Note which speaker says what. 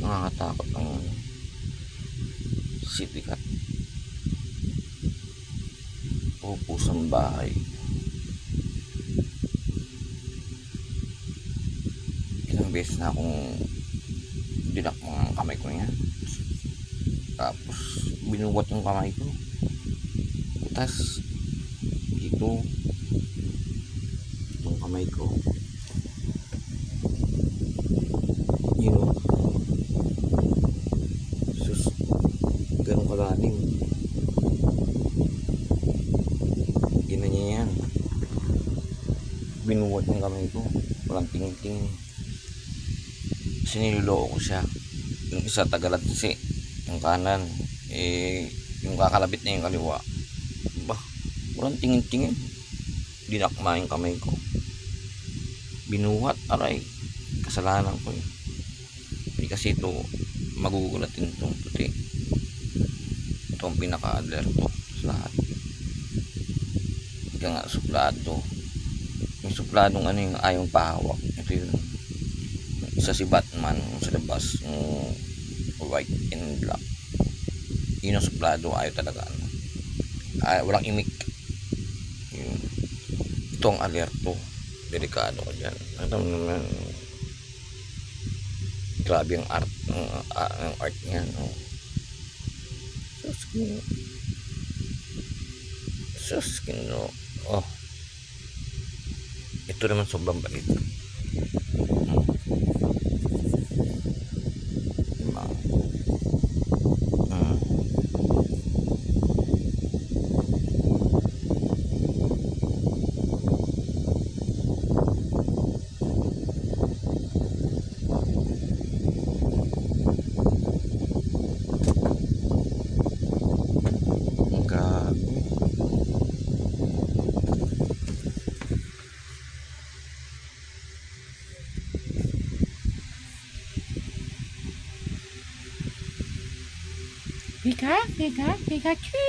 Speaker 1: Nakakatakot ang city cat. Pupusang bahay. Ilang beses na akong dinak ang kamay ko niya. Tapos binuwat yung kamay ko. Tapos dito itong kamay ko. You know, sus, ganun kalalim. Ginanya yan. Binuwat yung kamay ko. Walang tingin-tingin. Siniloloko ko siya. Yung isa tagalat kasi yung kanan, yung kakalabit na yung kaliwa, bah, walang tingin-tingin. Dinakma yung kamay ko, binuhat. Aray, kasalanan ko yun. Hindi kasi ito magugulatin itong puti. Ito ang pinaka-alerto sa lahat. Ika nga suplado. Yung supladong ano yung ayong pahawak. Ito yun. Isa si Batman sa labas, yung white and black. Yun ang suplado. Ayaw talaga ano. Walang imik. Yun. Ito ang alerto. Delikado ka dyan. Ito naman, grabe ang art, ang art niya, no? Suskin, no? Oh, ito naman sobrang bait.
Speaker 2: Pika, Pika, Pikachu.